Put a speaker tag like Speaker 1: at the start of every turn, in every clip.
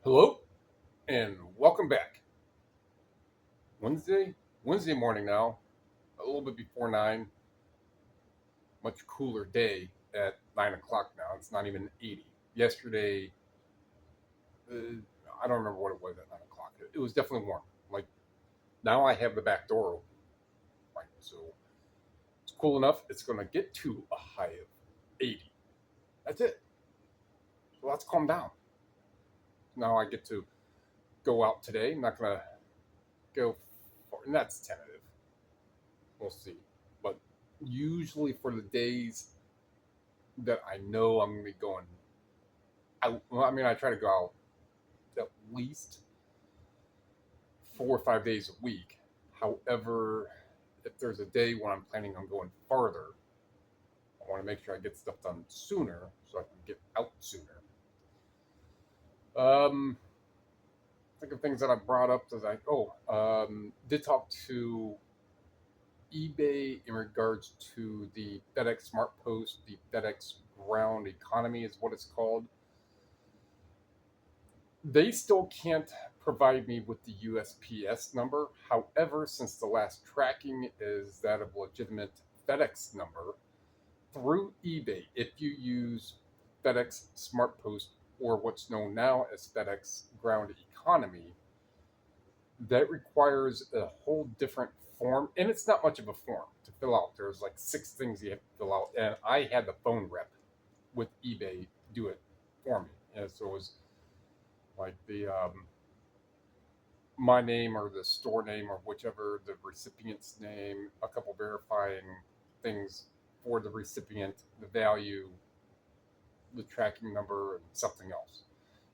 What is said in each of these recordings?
Speaker 1: Hello and welcome back. Wednesday morning now, a little bit before 9, much cooler day at 9 o'clock now. It's not even 80. Yesterday, uh, I don't remember what it was at 9 o'clock. It was definitely warm. Like now I have the back door open, right? So it's cool enough. It's going to get to a high of 80. That's it. So let's calm down. Now I get to go out today. I'm not going to go far, and that's tentative. We'll see. But usually for the days that I know I'm going to be going out, well, I mean, I try to go out at least 4 or 5 days a week. However, if there's a day when I'm planning on going farther, I want to make sure I get stuff done sooner so I can get out sooner. Think of things that I brought up as did talk to eBay in regards to the FedEx Smart Post, the FedEx Ground Economy is what it's called. They still can't provide me with the USPS number. However, since the last tracking is that of legitimate FedEx number, through eBay, if you use FedEx Smart Post or what's known now as FedEx Ground Economy, that requires a whole different form, and it's not much of a form to fill out. There's like 6 things you have to fill out, and I had the phone rep with eBay do it for me, and so it was like the my name or the store name or whichever, the recipient's name, a couple verifying things for the recipient, the value, the tracking number, and something else,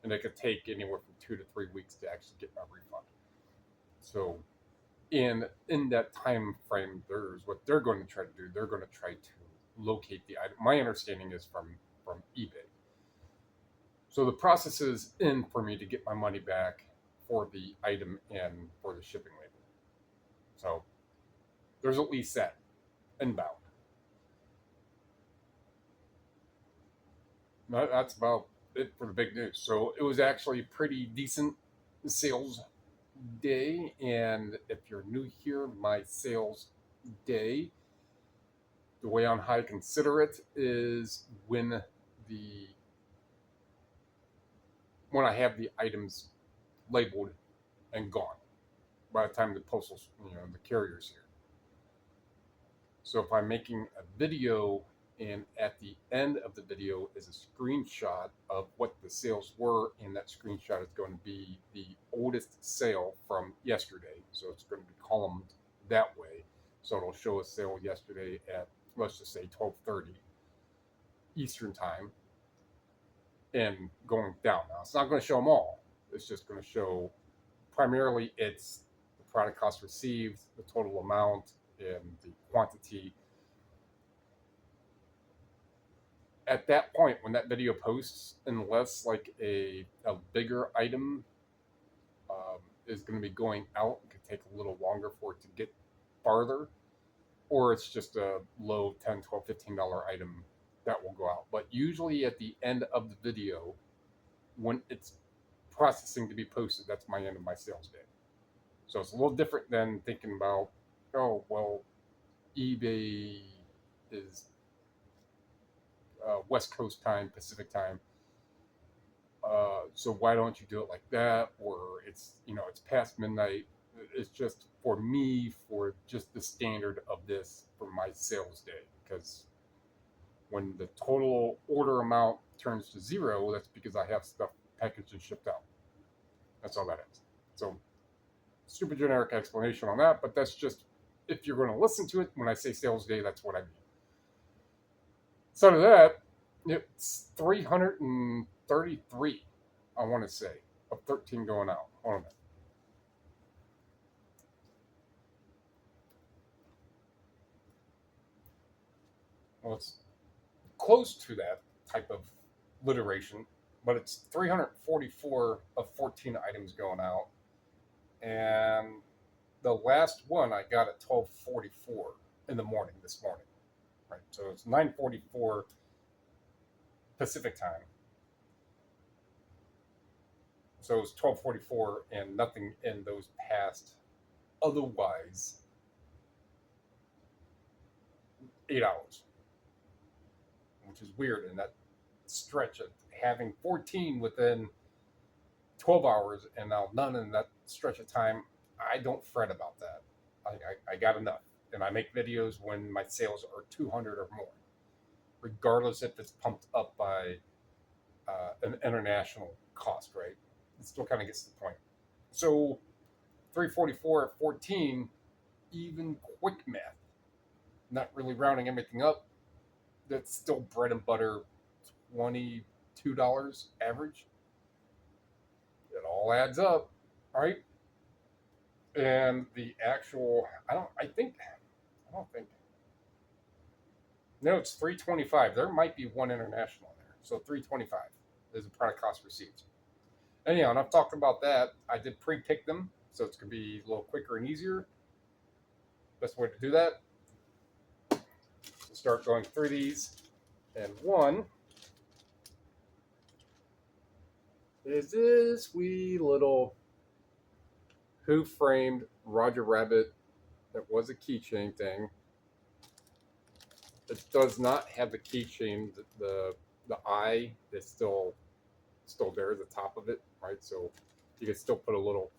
Speaker 1: and it could take anywhere from 2 to 3 weeks to actually get my refund. So in that time frame, there's what they're going to try to do. They're going to try to locate the item. My understanding is from eBay. So the process is in for me to get my money back for the item and for the shipping label. So there's at least that inbound. That's about it for the big news. So it was actually a pretty decent sales day, and if you're new here, my sales day, the way on how I consider it is when I have the items labeled and gone by the time the the carrier's here. So if I'm making a video and at the end of the video is a screenshot of what the sales were, and that screenshot is going to be the oldest sale from yesterday. So it's going to be columned that way. So it'll show a sale yesterday at, let's just say, 12:30 Eastern time and going down. Now, it's not going to show them all. It's just going to show primarily it's the product cost received, the total amount, and the quantity. At that point, when that video posts, unless like a bigger item is going to be going out, it could take a little longer for it to get farther, or it's just a low $10, $12, $15 item that will go out. But usually at the end of the video, when it's processing to be posted, that's my end of my sales day. So it's a little different than thinking about, oh, well, eBay is West Coast time, Pacific time. So why don't you do it like that? Or it's past midnight. It's just for me, for just the standard of this for my sales day. Because when the total order amount turns to 0, that's because I have stuff packaged and shipped out. That's all that is. So super generic explanation on that, but that's just, if you're going to listen to it, when I say sales day, that's what I mean. So to that, it's 333, I want to say, of 13 going out. Hold on a minute. Well, it's close to that type of literation, but it's 344 of 14 items going out. And the last one I got at 12:44 in the morning this morning. Right, so it's 9:44 Pacific time. So it was 12:44 and nothing in those past otherwise 8 hours, which is weird in that stretch of having 14 within 12 hours and now none in that stretch of time. I don't fret about that. I got enough. And I make videos when my sales are 200 or more, regardless if it's pumped up by an international cost, right? It still kind of gets to the point. So 344 at 14, even quick math, not really rounding everything up, that's still bread and butter, $22 average. It all adds up, right? And the actual, I don't think, no, it's 325. There might be one international in there. So 325 is the product cost receipts. Anyhow, enough talking about that. I did pre-pick them, so it's going to be a little quicker and easier. Best way to do that. So start going through these. And one is this wee little Who Framed Roger Rabbit that was a keychain thing. It does not have the keychain. The eye is still there at the top of it, right? So you can still put a little.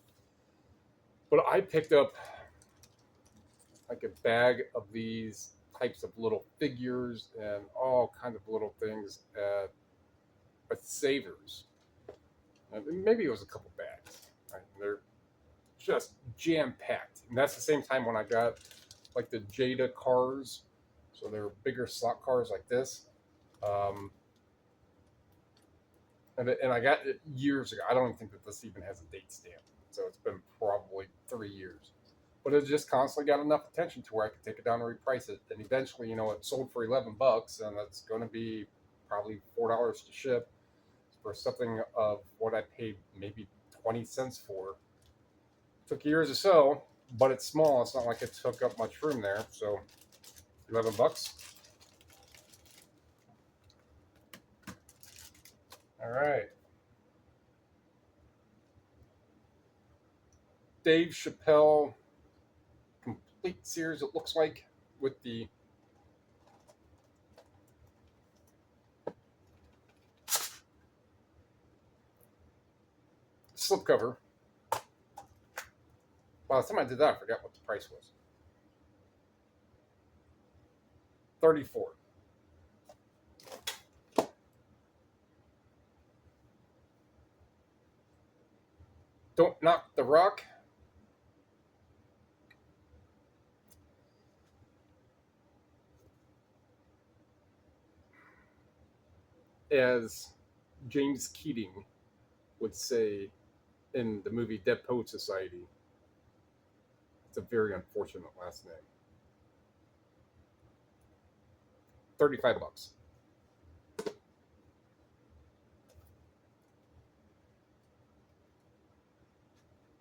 Speaker 1: But I picked up like a bag of these types of little figures and all kinds of little things at Savers. Maybe it was a couple bags, right? And they're just jam packed. And that's the same time when I got like the Jada cars. So they're bigger slot cars like this. And I got it years ago. I don't even think that this even has a date stamp. So it's been probably 3 years. But it just constantly got enough attention to where I could take it down and reprice it. And eventually, it sold for $11, and that's going to be probably $4 to ship for something of what I paid maybe 20 cents for. It took years or so, but it's small. It's not like it took up much room there. So $11. All right. Dave Chappelle complete series, it looks like, with the slipcover. By the time I did that, I forgot what the price was. $34. Don't Knock the Rock. As James Keating would say in the movie Dead Poet Society, it's a very unfortunate last name. $35.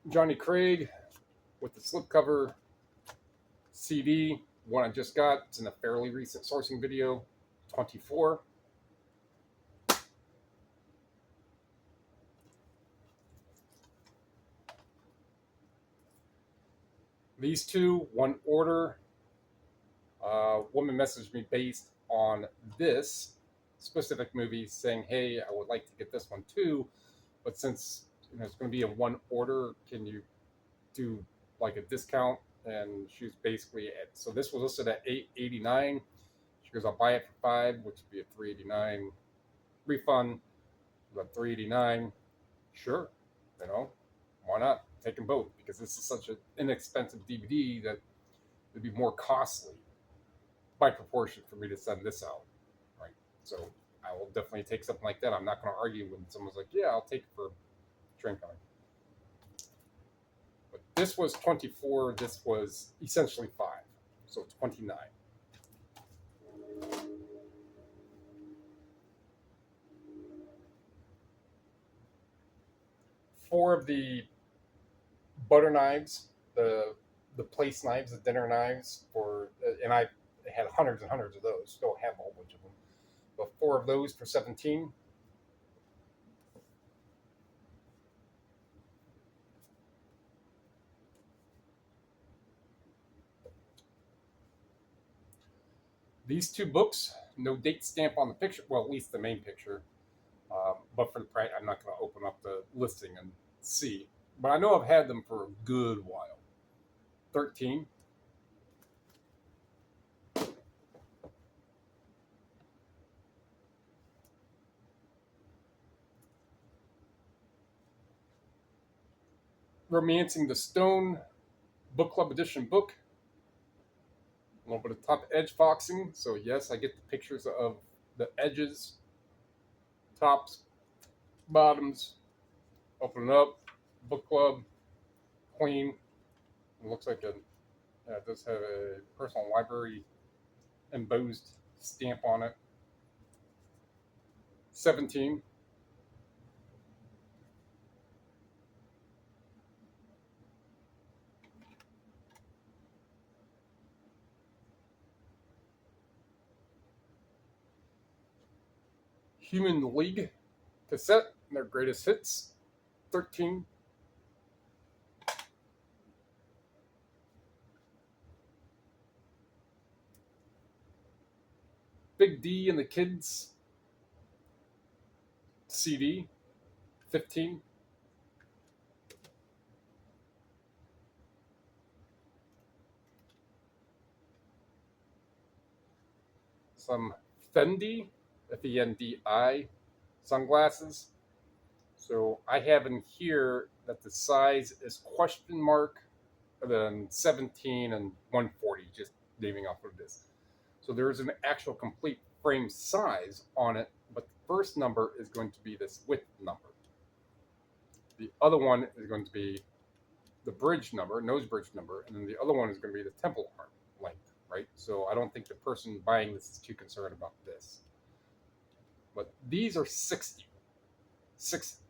Speaker 1: Johnny Craig with the slipcover CD, one I just got. It's in a fairly recent sourcing video. $24. These two, one order. Woman messaged me based on this specific movie saying, hey, I would like to get this one too, but since it's going to be a one order, can you do like a discount? And she was basically so this was listed at $8.89. She goes, I'll buy it for $5, which would be a $3.89 refund. About $3.89. Sure, why not? Take them both, because this is such an inexpensive DVD that it'd be more costly by proportion for me to send this out, right? So I will definitely take something like that. I'm not going to argue when someone's like, yeah, I'll take it for train coming. But this was 24. This was essentially 5, so 29. Four of the butter knives, the place knives, the dinner knives and I had hundreds and hundreds of those. Still have a whole bunch of them. But 4 of those for $17. These two books, no date stamp on the picture. Well, at least the main picture. But for the price, I'm not going to open up the listing and see. But I know I've had them for a good while. 13. Romancing the Stone Book Club Edition book. A little bit of top edge foxing. So yes, I get the pictures of the edges, tops, bottoms. Open it up. Book club. Clean. It looks like it does have a personal library embossed stamp on it. 17. Human League cassette, their greatest hits. 13. Big D and the Kids CD. 15. Some Fendi, Fendi sunglasses. So I have in here that the size is question mark, then 17 and 140, just naming off what it is. So there is an actual complete frame size on it, but the first number is going to be this width number. The other one is going to be the bridge number, nose bridge number, and then the other one is going to be the temple arm length, right? So I don't think the person buying this is too concerned about this. But these are 60. 60.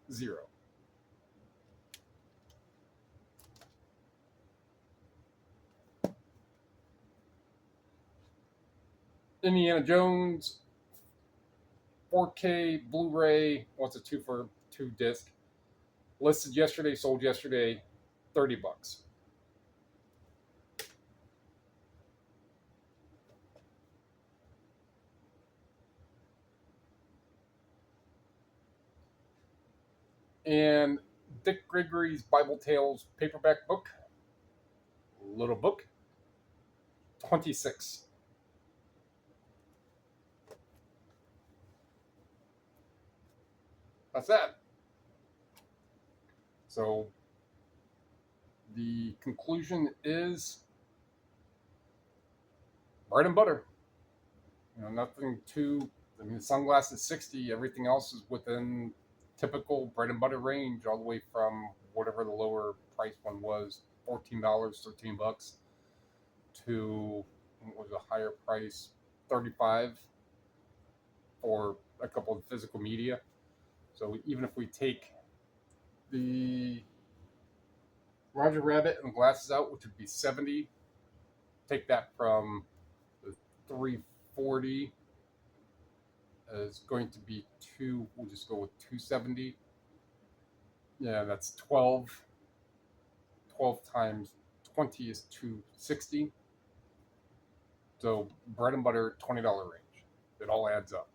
Speaker 1: Indiana Jones 4K Blu-ray. What's a 2 for 2 disc? Listed yesterday, sold yesterday, $30. And Dick Gregory's Bible Tales paperback book, little book, 26. That's that. So the conclusion is bread and butter. Nothing too. I mean, the sunglasses 60. Everything else is within typical bread and butter range, all the way from whatever the lower price one was, $14, $13, to what was a higher price, $35 for a couple of physical media. So even if we take the Roger Rabbit and the glasses out, which would be 70, take that from the 340 is going to be we'll just go with 270. Yeah, that's 12. 12 times 20 is 260. So bread and butter, $20 range. It all adds up.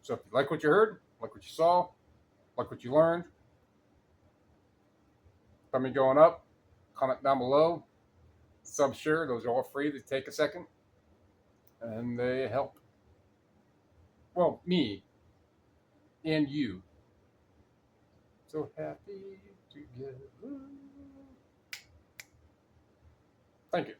Speaker 1: So if you like what you heard, like what you saw, like what you learned, let me going up, comment down below, sub share, those are all free. They take a second and they help, well, me and you. So happy together. Thank you.